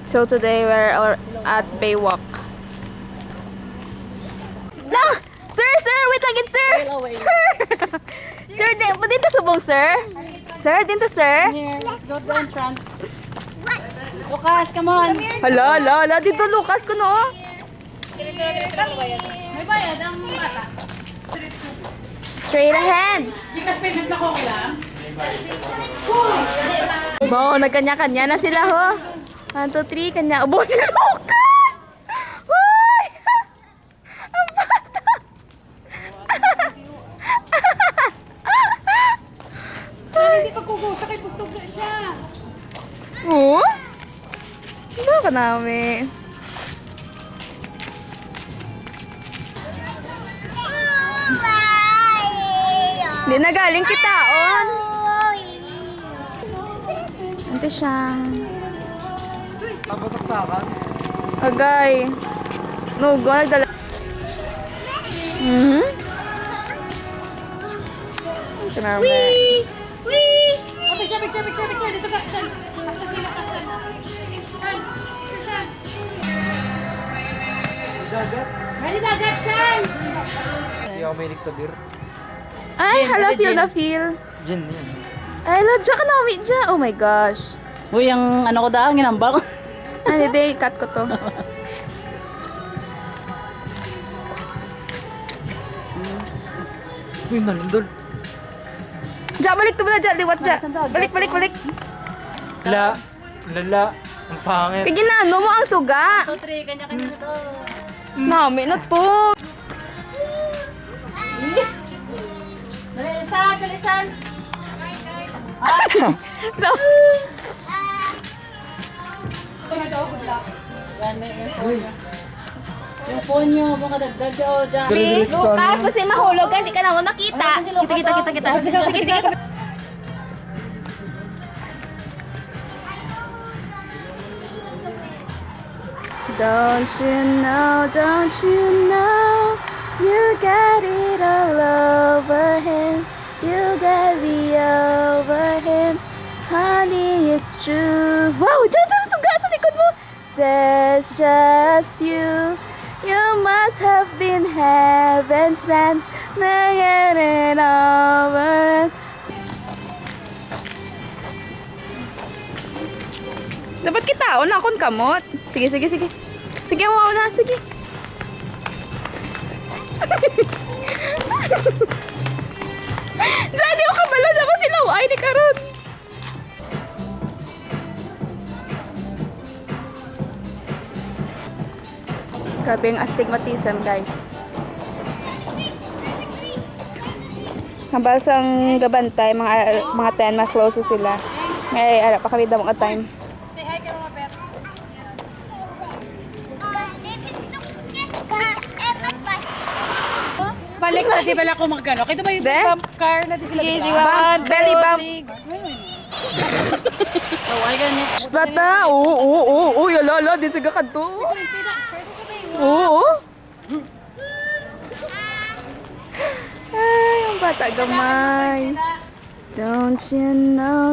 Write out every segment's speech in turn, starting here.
So today we're at Baywalk. Lang! Sir! Sir! Wait lang it, sir! Sir! Sir, dito subong, sir? Sir, dito, sir? Here, let's go to the entrance. Lucas, come on. Hala, hala, hala. Dito, Lucas, ko no? May bayad ang bata. Straight ahead. Gikas payment na ko lang. Wow, nagkanya-kanya na sila, ho. 1, 2, 3, kanya. Abo si Lucas! Hoy! Ang bata! Hindi pagkukusa kay pustog na siya. Oo? Ano ka namin? Hindi na galing kitaon. Ante siyang. Tapos saksakan. Agay. Nugo, nagdala. Ito namin. Wee! Oh, picture. Dito ka, Shan. Ready dagat, Shan! Hindi ako may sa beer. Ay, hala, feel na feel. Gin yan. Ay, hala, dyan ka namin dyan. Oh my gosh. Uy, ang ano ko daan, ginambak. Ay, hindi, cut ko to. Uy, manindol. Diyan, balik to ba na dyan? Liwat dyan. Balik. Lala. Ang pangit. Kaya ginano mo ang suga. 2, 3, kanya-kanya na to. Mami na to. Dali, Shan. No. Yung phone nyo, mga dagdag dyan. Si Lucas, kasi mahulog ka, hindi ka naman makita. Kita. Sige. Don't you know, you got it all over him. You got me over him. Honey, it's true. Wow, dyan, suga sa likod mo. There's just you. You must have been heaven sent. Na get it over. Dapat kita, una akong kamot. Sige. Sige, wow na, sige. Diyan, di ko kabalo. Diyan pa sila. Ay, ni Karon. Grabe yung astigmatism, guys. Hambal sang gabantay, mga 10, mga close sila. Ngay, pakalida mo ka time. Say hi kay mga pet. Balik na, di ba lang ako magano? Kaya ba yung Then? bump car na di sila Di ba? Belly bump. Oh, ay ganit. Splat na. Oo. Yalala. Di siga ka to. Oo. Ay, ang bata gamay. Don't you know,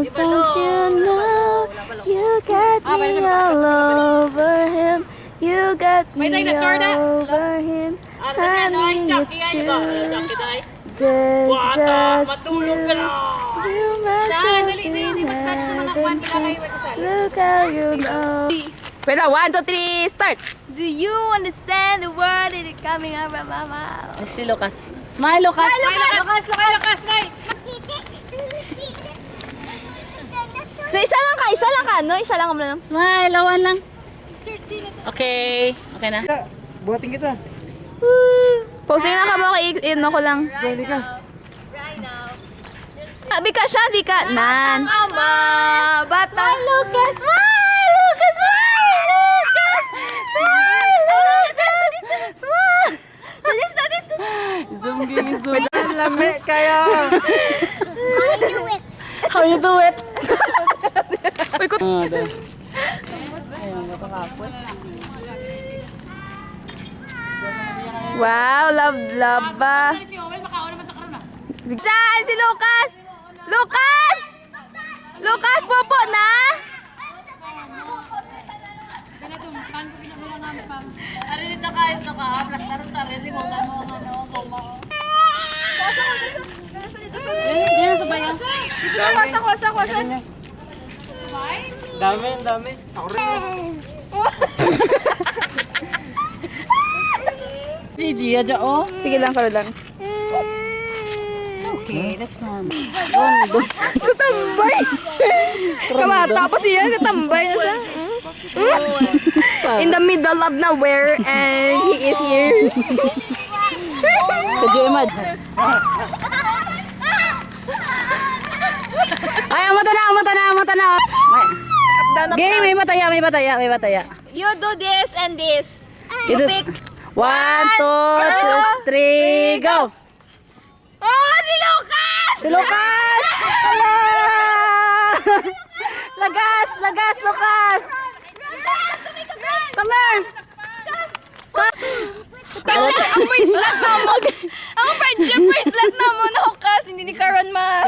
you got me all over him. You got me over him. Honey, it's true. There's just you. You must have been heaven sent. Look how you know. Wait lang, 1, 2, 3, start! Do you understand the word that is coming out of my mouth? Si Lucas. Smile, Lucas. Lucas. Smile. So, isa lang ka, no? Isa lang ka muna. Smile, lawan lang. Okay na. Buhatin kita. Posting na ka mo, i-ano ko lang. Dali ka. Bika siya, bika. Nan. Mama, bata. Lucas, smile! Lucas, smile! Ang lami kaya. How you do it? Uy, kut... Wow, love ba? Si Owen, makaon naman takaroon na. Siyan, si Lucas! Lucas! Lucas, popo na! Ari na kain to ka. Plus laro sa rin mo ano mo. Yan sa bayan. Dami. Dami. Ako rin. Gigi, aja oh. Sige lang, karo lang. It's okay, that's normal. Katambay! Kamata pa siya, katambay na siya. In the middle of nowhere and he is here. Could you imagine? Ay, ang mata na. Game, may bataya. You do this and this. You pick. 1, 2, 3, go! Oh, si Lucas! Si Lucas! Hala! Lagas, Lucas! Come here! Ang bracelet na mo. Ang friendship bracelet na mo, Lucas. Hindi ni Karon ma.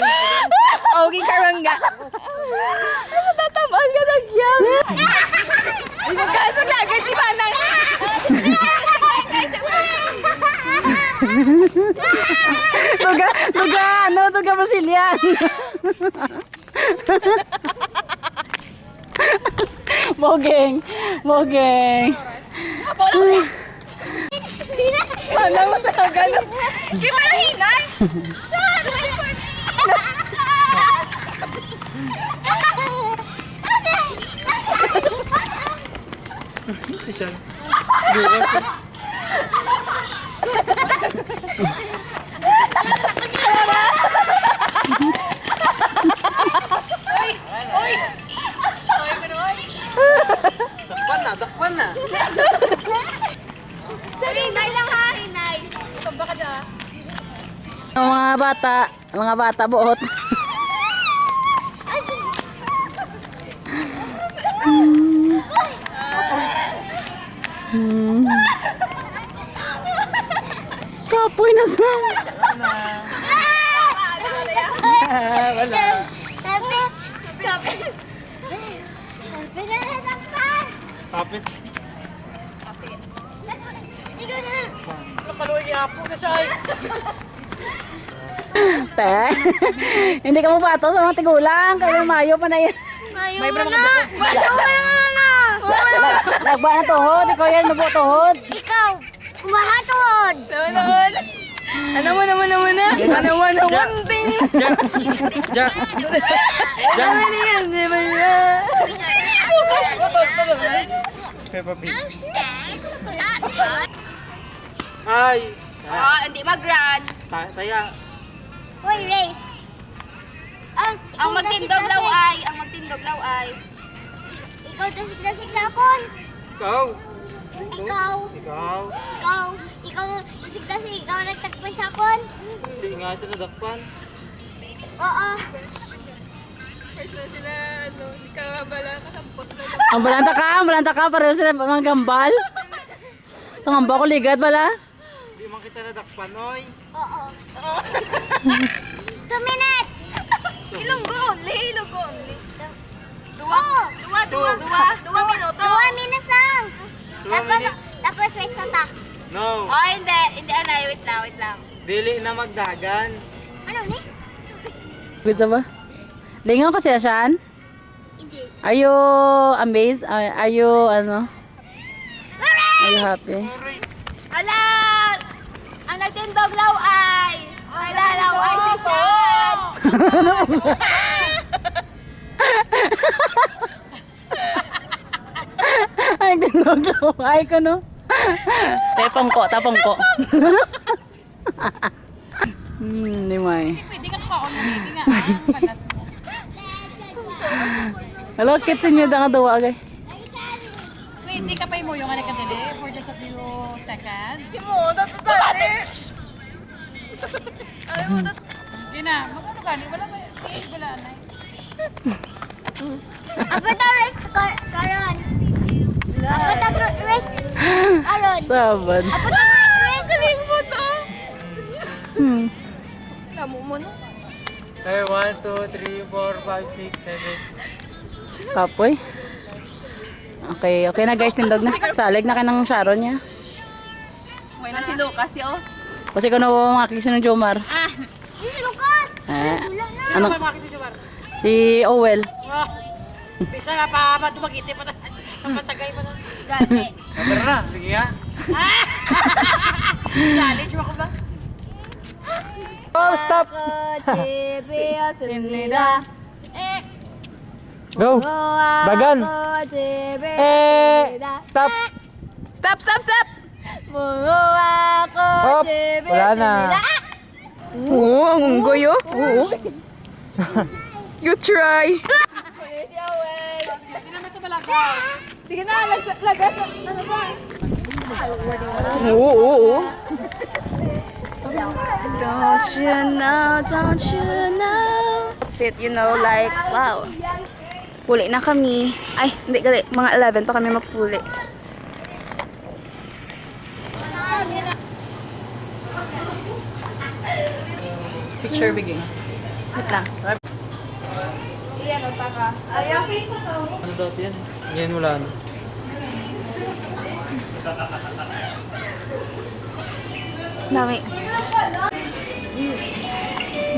Okay, Karon nga. Tatabaan ka nagyang. Lucas, naglagay si Manang. Tuga Brazilian. Mogeng. Sana mo talaga na. Kaya parang hinay. Saan? Wait for me. Si Sean. Dakpan na. Hinay lang ha, hinay. Ang mga bata buot. Kapoy na sa. Wala. Kapit. Te, hindi ka mo pato sa mga tigulang. Kaya mayo pa na yan. May bra mga buko. Nagba na tuhod. Ikaw yan nabuo tuhod. Ikaw, kumahatod. Naman. Ano mo naman na? Ano mo naman ting? Ja. Peppa Pig. Ay. Oh, hindi mag-run. Taya. Hoy, race. Ang magtindog law ay. Ikaw dasig lakon. Ikaw. Ikaw dasig ikaw nagtagpan sa kon. Hindi nga ito nadakpan. Oo. Ang balanta ka. Pareho sila mga gambal. Tungamba ko ligad bala. Hindi man kita nadakpan, oy. Oo. 2 minutes. Ilonggo only. Dua minuto. 2 minutes lang. 2 minutes. Tapos race na ta. No. Oh, hindi anay. Wait lang. Dili na magdagan. Ano ni? Gusto ba? Lingaw pa siya, Shan? Hindi. Are you amazed? Are you, ano? Are you happy? Ala! Ang nagtindog law ay! Law ay si Sean! Ay, tinog ay ko, no? Tapong ko. Hindi may. Pwede ka pa on baby nga. Hello, kids inyo da nga dawa agay. Pwede ka pa mo yung anak kadili for just a few seconds. Hindi na. Magano gani? Wala ba? Wala na. Apa ta rest karon? Apa ta rest karon? Sabad. Apa ta rest mo to? Kamu mo no? Ay, 1, 2, 3, 4, 5, 6, 7. Kapoy. Okay, okay na guys, tindog na. Salig na kayo ng Sharon niya. May na si Lucas yun. Kasi kung mga kisi ng Jomar. Ah, si Lucas! Ano? Ano ba si Jomar? Si Owel. Wow. Bisa na pa dumagiti pa na. Napasagay pa na. Gani. Tara na, sige nga. Challenge mo ko ba? Oh, stop! Go! Dagan! Stop! Stop, stop, stop! Hop! Wala na. Oo, ang unggoy oh. Oo. You try. Hindi naman ito malaga. Sige na, lagas. Ano ba? Oo. Don't you know? Outfit, you know, like, wow. Puli na kami. Ay, hindi gali. Mga 11 pa kami mapuli. Picture begin. Wait lang. Iyan, ka. Ayaw. Ano daw yan? Yan wala na. Dami.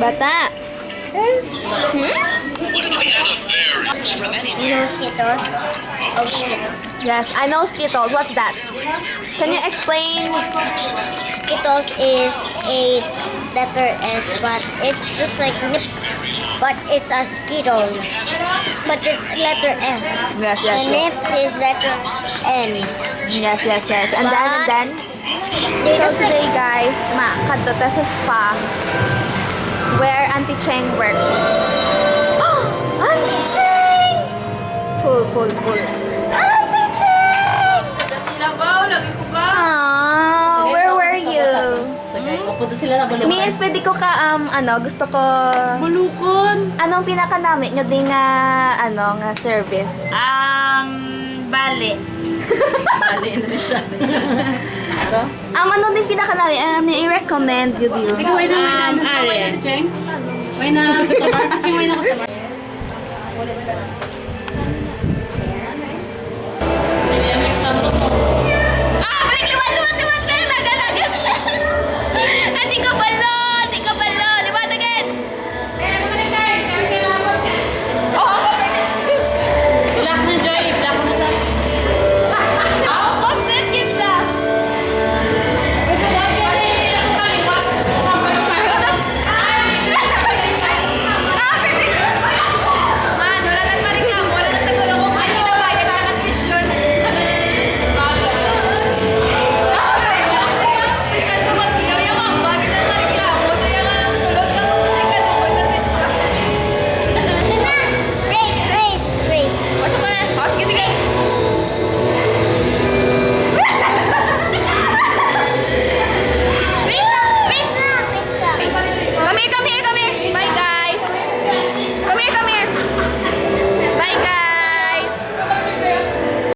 Bata. You know Skittles? Oh, Skittles. Yes, I know Skittles. What's that? Can you explain? Skittles is a letter S, but it's just like Nips, but it's a Skittle. But it's letter S. Yes, yes, And yes. Nips is letter N. Yes. And then, They're so just like today guys, kadto ta sa spa where Auntie Cheng works. Auntie Cheng! Pull. Auntie Cheng! Sila ba? Lagi ko ba? Where were you? Sagay. Mapunta sila na bulukan. Miss, pwede ko ka, gusto ko, Malukon. anong pinakanamit nyo din nga, nga service? Bali. Baliin na siya. Ano din pinakanamit, i-recommend you din? Sige, way na. Way na, Cheng. Way na, customer. Kasi way na, customer. Sige, next time to. Balik, liwat, laga. Hindi ka balo, liwat again. Black na, Joy. Black na sa... Offset kita. race. Sige.